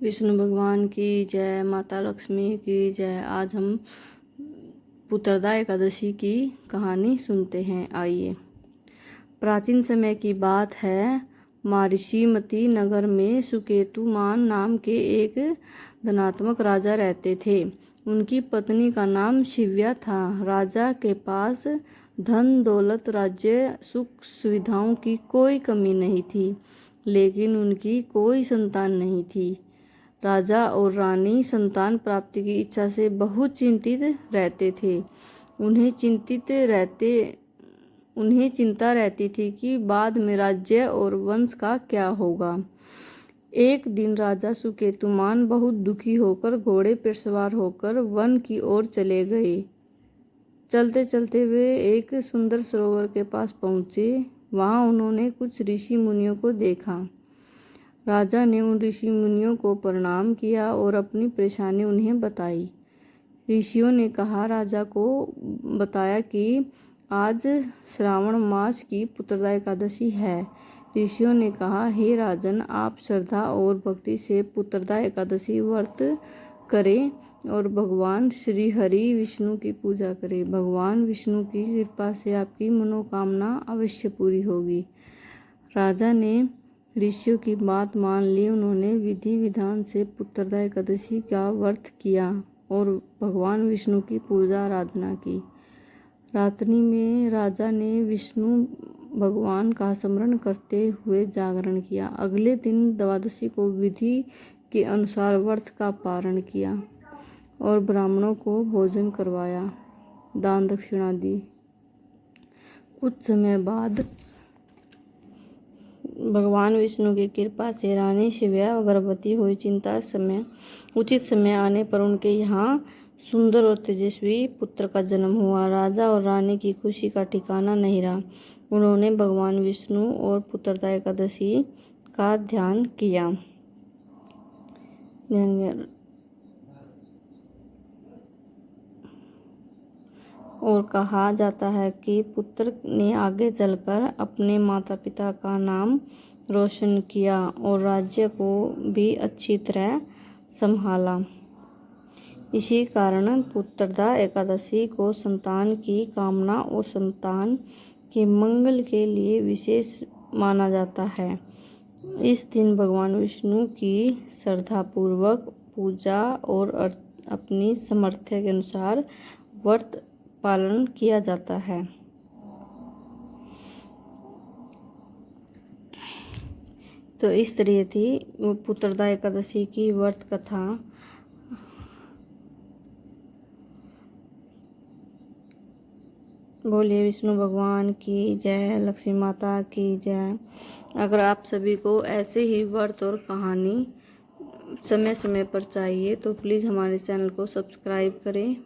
विष्णु भगवान की जय, माता लक्ष्मी की जय। आज हम पुत्रदा एकादशी की कहानी सुनते हैं। आइए। प्राचीन समय की बात है। मारिषीमती नगर में सुकेतुमान नाम के एक धनात्मक राजा रहते थे। उनकी पत्नी का नाम शिव्या था। राजा के पास धन दौलत, राज्य, सुख सुविधाओं की कोई कमी नहीं थी, लेकिन उनकी कोई संतान नहीं थी। राजा और रानी संतान प्राप्ति की इच्छा से बहुत चिंतित रहते थे। उन्हें चिंता रहती थी कि बाद में राज्य और वंश का क्या होगा। एक दिन राजा सुकेतुमान बहुत दुखी होकर घोड़े पर सवार होकर वन की ओर चले गए। चलते चलते वे एक सुंदर सरोवर के पास पहुँचे। वहाँ उन्होंने कुछ ऋषि मुनियों को देखा। राजा ने उन ऋषि मुनियों को प्रणाम किया और अपनी परेशानी उन्हें बताई। ऋषियों ने राजा को बताया कि आज श्रावण मास की पुत्रदा एकादशी है। ऋषियों ने कहा, हे राजन, आप श्रद्धा और भक्ति से पुत्रदा एकादशी व्रत करें और भगवान श्री हरि विष्णु की पूजा करें। भगवान विष्णु की कृपा से आपकी मनोकामना अवश्य पूरी होगी। राजा ने ऋषियों की बात मान ली। उन्होंने विधि विधान से पुत्रदा एकादशी का व्रत किया और भगवान विष्णु की पूजा आराधना की। रात्रि में राजा ने विष्णु भगवान का स्मरण करते हुए जागरण किया। अगले दिन द्वादशी को विधि के अनुसार व्रत का पारण किया और ब्राह्मणों को भोजन करवाया, दान दक्षिणा दी। कुछ समय बाद भगवान विष्णु की कृपा से रानी शिव्या गर्भवती हुई। उचित समय आने पर उनके यहाँ सुंदर और तेजस्वी पुत्र का जन्म हुआ। राजा और रानी की खुशी का ठिकाना नहीं रहा। उन्होंने भगवान विष्णु और पुत्रदा एकादशी का ध्यान किया। और कहा जाता है कि पुत्र ने आगे चलकर अपने माता पिता का नाम रोशन किया और राज्य को भी अच्छी तरह संभाला। इसी कारण पुत्रदा एकादशी को संतान की कामना और संतान के मंगल के लिए विशेष माना जाता है। इस दिन भगवान विष्णु की श्रद्धापूर्वक पूजा और अपनी सामर्थ्य के अनुसार व्रत पालन किया जाता है। तो इस तरह थी पुत्रदा एकादशी की व्रत कथा। बोलिए विष्णु भगवान की जय, लक्ष्मी माता की जय। अगर आप सभी को ऐसे ही व्रत और कहानी समय समय पर चाहिए तो प्लीज़ हमारे चैनल को सब्सक्राइब करें,